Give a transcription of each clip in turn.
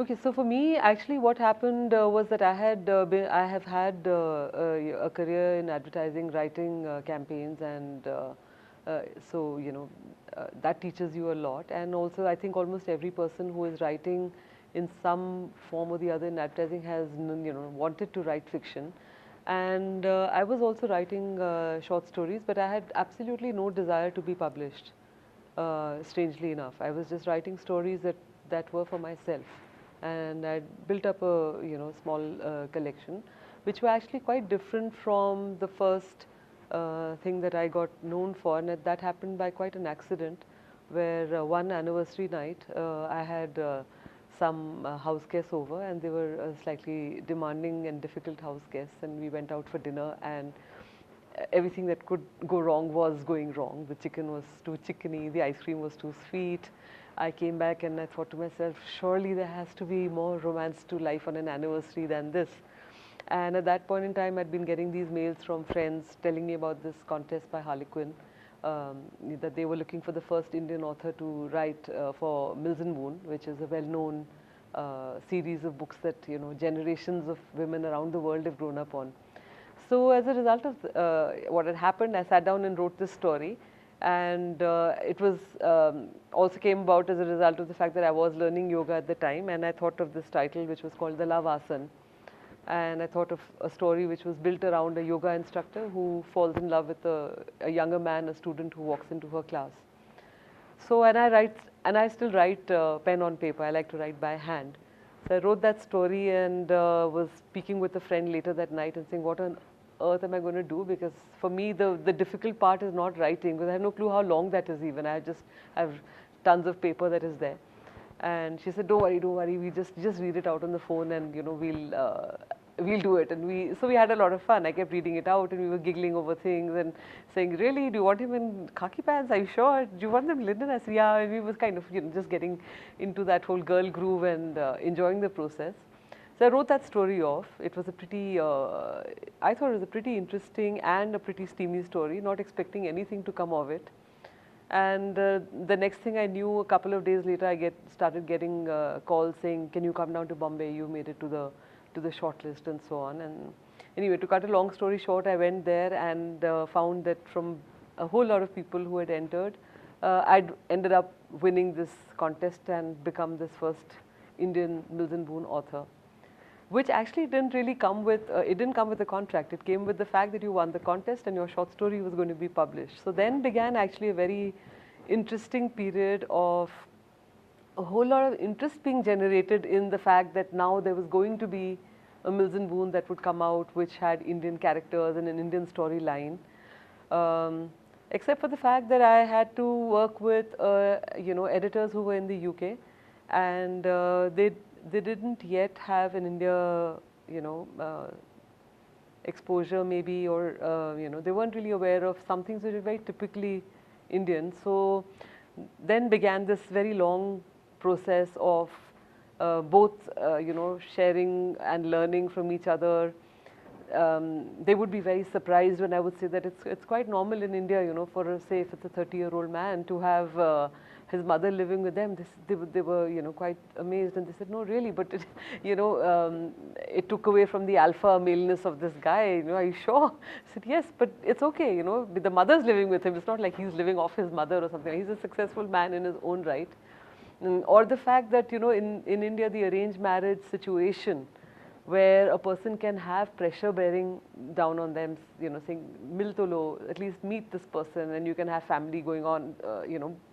Okay, so for me, actually, what happened was that I have had a career in advertising, writing campaigns, and so that teaches you a lot. And also, I think almost every person who is writing in some form or the other in advertising has wanted to write fiction. And I was also writing short stories, but I had absolutely no desire to be published. Strangely enough, I was just writing stories that were for myself, and I built up a small collection, which were actually quite different from the first thing that I got known for, and that happened by quite an accident, where one anniversary night I had some house guests over, and they were slightly demanding and difficult house guests, and we went out for dinner, and everything that could go wrong was going wrong. The chicken was too chickeny, the ice cream was too sweet. I came back and I thought to myself, surely there has to be more romance to life on an anniversary than this. And at that point in time, I'd been getting these mails from friends telling me about this contest by Harlequin, that they were looking for the first Indian author to write for Mills and Boon, which is a well-known series of books that generations of women around the world have grown up on. So as a result of what had happened, I sat down and wrote this story, and it was also came about as a result of the fact that I was learning yoga at the time, and I thought of this title, which was called the Love Asan, and I thought of a story which was built around a yoga instructor who falls in love with a younger man, a student who walks into her class. So and I still write pen on paper. I like to write by hand. So I wrote that story and was speaking with a friend later that night and saying, what on earth am I going to do? Because for me, the difficult part is not writing, because I have no clue how long that is even. I just have tons of paper that is there. And she said, don't worry, we just read it out on the phone, and we'll do it. And we had a lot of fun. I kept reading it out, and we were giggling over things and saying, really, do you want him in khaki pants? Are you sure? Do you want them linen? I said, yeah. And we was kind of just getting into that whole girl groove and enjoying the process. So I wrote that story off. It was a pretty, I thought it was a pretty interesting and a pretty steamy story, not expecting anything to come of it. And the next thing I knew, a couple of days later, I started getting calls saying, "Can you come down to Bombay? You made it to the shortlist," and so on. And anyway, to cut a long story short, I went there and found that from a whole lot of people who had entered, I'd ended up winning this contest and become this first Indian Mills and Boon author, which actually didn't really come with, it didn't come with a contract. It came with the fact that you won the contest and your short story was going to be published. So then began actually a very interesting period of a whole lot of interest being generated in the fact that now there was going to be a Mills and Boon that would come out, which had Indian characters and an Indian storyline. Except for the fact that I had to work with, editors who were in the UK, and they didn't yet have in India, exposure maybe, or they weren't really aware of some things which are very typically Indian. So then began this very long process of both, sharing and learning from each other. They would be very surprised when I would say that it's quite normal in India, for say if it's a 30-year-old man to have his mother living with them. They were quite amazed, and they said, no, really, but it, it took away from the alpha maleness of this guy. Are you sure? I said, yes, but it's okay. The mother's living with him. It's not like he's living off his mother or something. He's a successful man in his own right. Or the fact that in India the arranged marriage situation, where a person can have pressure bearing down on them, saying, "Mil to lo, at least meet this person," and you can have family going on,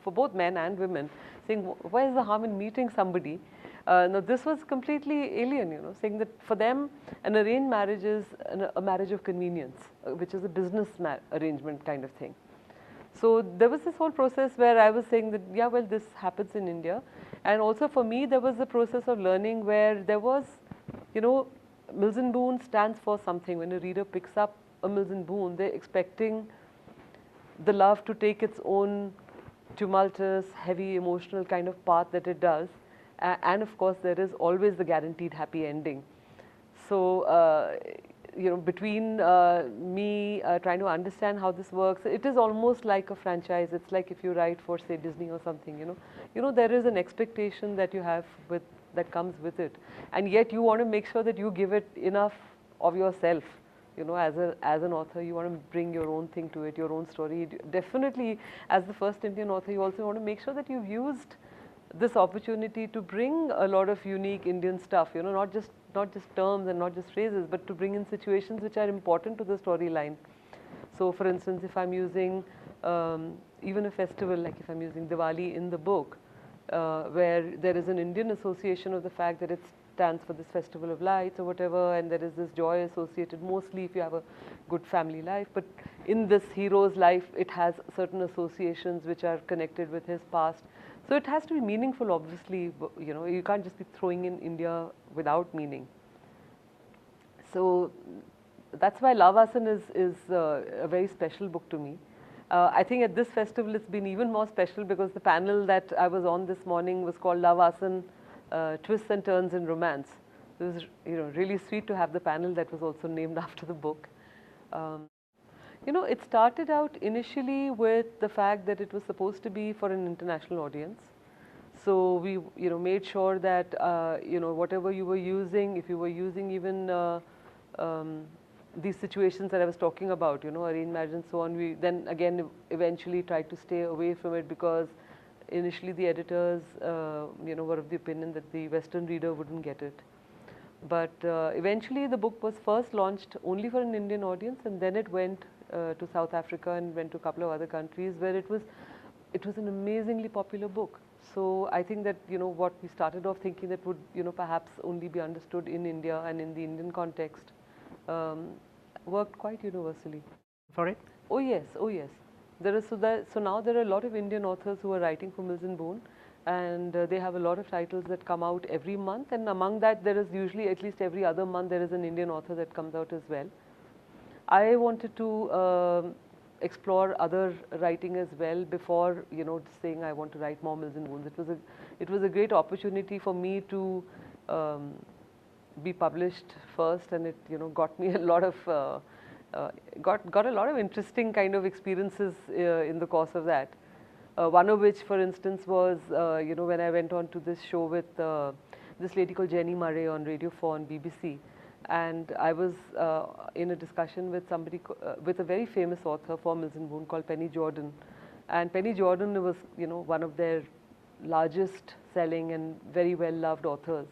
for both men and women, saying, "Where is the harm in meeting somebody?" Now, this was completely alien, saying that for them, an arranged marriage is a marriage of convenience, which is a business arrangement kind of thing. So there was this whole process where I was saying that, yeah, well, this happens in India. And also for me, there was the process of learning where there was, Mills and Boon stands for something. When a reader picks up a Mills and Boon, they're expecting the love to take its own tumultuous, heavy, emotional kind of path that it does. And of course, there is always the guaranteed happy ending. So, between me trying to understand how this works, it is almost like a franchise. It's like if you write for, say, Disney or something, there is an expectation that you have with that comes with it, and yet you want to make sure that you give it enough of yourself. You know, as an author, you want to bring your own thing to it, your own story. Definitely, as the first Indian author, you also want to make sure that you've used this opportunity to bring a lot of unique Indian stuff. You know, not just terms and not just phrases, but to bring in situations which are important to the storyline. So, for instance, if I'm using even a festival, like if I'm using Diwali in the book, where there is an Indian association of the fact that it stands for this festival of lights or whatever, and there is this joy associated mostly if you have a good family life. But in this hero's life, it has certain associations which are connected with his past. So it has to be meaningful, obviously. You know, you can't just be throwing in India without meaning. So that's why Lavasan is a very special book to me. I think at this festival it's been even more special because the panel that I was on this morning was called Lavasan, Twists and Turns in Romance. It was, you know, really sweet to have the panel that was also named after the book. You know, it started out initially with the fact that it was supposed to be for an international audience. So we, you know, made sure that, you know, whatever you were using, if you were using even these situations that I was talking about, you know, arranged marriage and so on, we then again eventually tried to stay away from it because initially the editors, you know, were of the opinion that the Western reader wouldn't get it. But eventually the book was first launched only for an Indian audience, and then it went to South Africa and went to a couple of other countries where it was an amazingly popular book. So I think that, you know, what we started off thinking that would, you know, perhaps only be understood in India and in the Indian context, worked quite universally. For it? Oh yes, oh yes. So now there are a lot of Indian authors who are writing for Mills and Boon, and they have a lot of titles that come out every month, and among that there is usually at least every other month there is an Indian author that comes out as well. I wanted to explore other writing as well before, you know, saying I want to write more Mills and Boons. It was a great opportunity for me to be published first, and it, you know, got me a lot of got a lot of interesting kind of experiences in the course of that. One of which, for instance, was you know, when I went on to this show with this lady called Jenny Murray on Radio 4 on BBC, and I was in a discussion with somebody with a very famous author for Mills and Boon called Penny Jordan, and Penny Jordan was, you know, one of their largest selling and very well loved authors,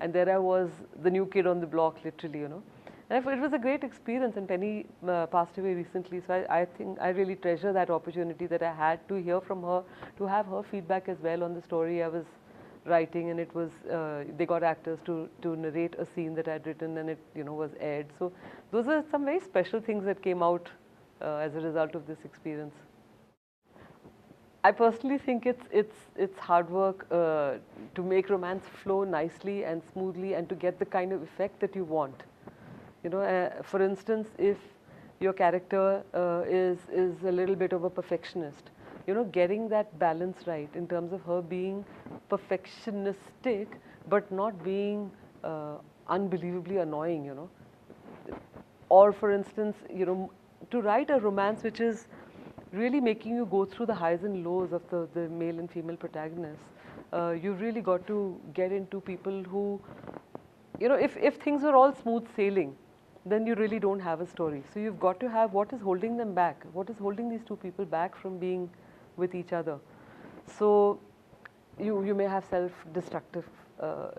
and there I was, the new kid on the block, literally, you know. And it was a great experience, and Penny passed away recently, so I think I really treasure that opportunity that I had to hear from her, to have her feedback as well on the story I was writing, and it was, they got actors to narrate a scene that I'd written, and it, you know, was aired. So those are some very special things that came out as a result of this experience. I personally think it's hard work to make romance flow nicely and smoothly and to get the kind of effect that you want. You know, for instance, if your character is a little bit of a perfectionist, you know, getting that balance right in terms of her being perfectionistic but not being unbelievably annoying, you know. Or for instance, you know, to write a romance which is really making you go through the highs and lows of the male and female protagonists, you've really got to get into people who, you know, if things are all smooth sailing, then you really don't have a story. So you've got to have what is holding them back, what is holding these two people back from being with each other. So you may have self-destructive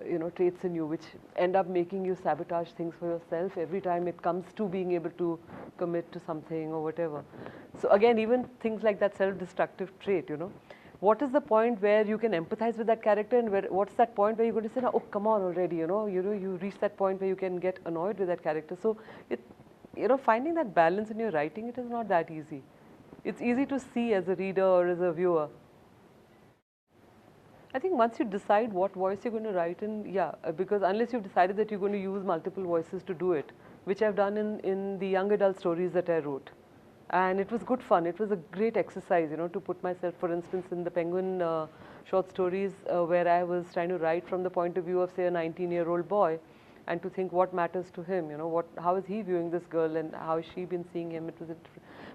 you know, traits in you which end up making you sabotage things for yourself every time it comes to being able to commit to something or whatever. So again, even things like that self-destructive trait, you know, what is the point where you can empathize with that character, and what's that point where you're going to say, oh, come on already, you know, you reach that point where you can get annoyed with that character. So you know, finding that balance in your writing, it is not that easy. It's easy to see as a reader or as a viewer. I think once you decide what voice you're going to write in, yeah, because unless you've decided that you're going to use multiple voices to do it, which I've done in the young adult stories that I wrote. And it was good fun. It was a great exercise, you know, to put myself, for instance, in the Penguin short stories where I was trying to write from the point of view of, say, a 19-year-old boy, and to think what matters to him, you know, how is he viewing this girl and how has she been seeing him. It was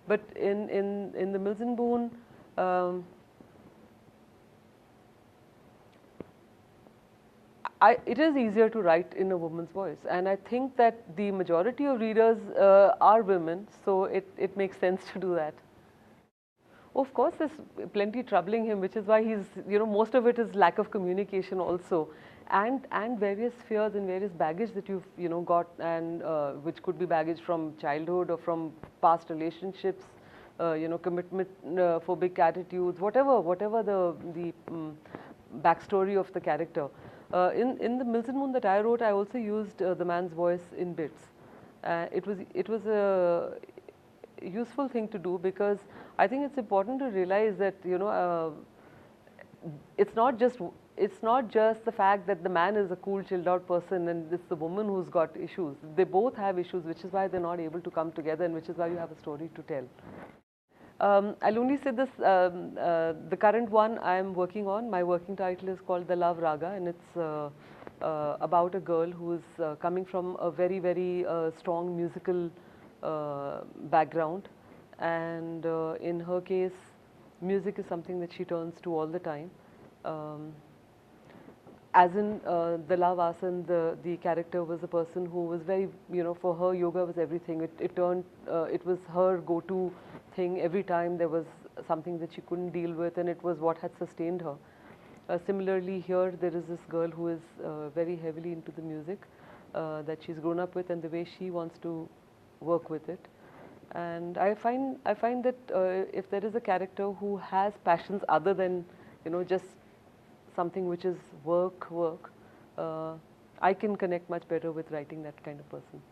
but in the Mills and Boon, it is easier to write in a woman's voice, and I think that the majority of readers are women, so it makes sense to do that. Of course, there's plenty troubling him, which is why he's, most of it is lack of communication also, and various fears and various baggage that you've, got, and which could be baggage from childhood or from past relationships, commitment, phobic attitudes, whatever the backstory of the character. In the Mills and Moon that I wrote, I also used the man's voice in bits. It was a useful thing to do, because I think it's important to realize that it's not just the fact that the man is a cool, chilled out person and it's the woman who's got issues. They both have issues, which is why they're not able to come together, and which is why you have a story to tell. I'll only say this, the current one I'm working on, my working title is called The Love Raga, and it's about a girl who is coming from a very, very strong musical background, and in her case, music is something that she turns to all the time. As in the Love Asan, the character was a person who was very, for her yoga was everything. It was her go-to thing every time there was something that she couldn't deal with, and it was what had sustained her. Similarly, here there is this girl who is very heavily into the music that she's grown up with, and the way she wants to work with it. And I find that if there is a character who has passions other than, just something which is work, I can connect much better with writing that kind of person.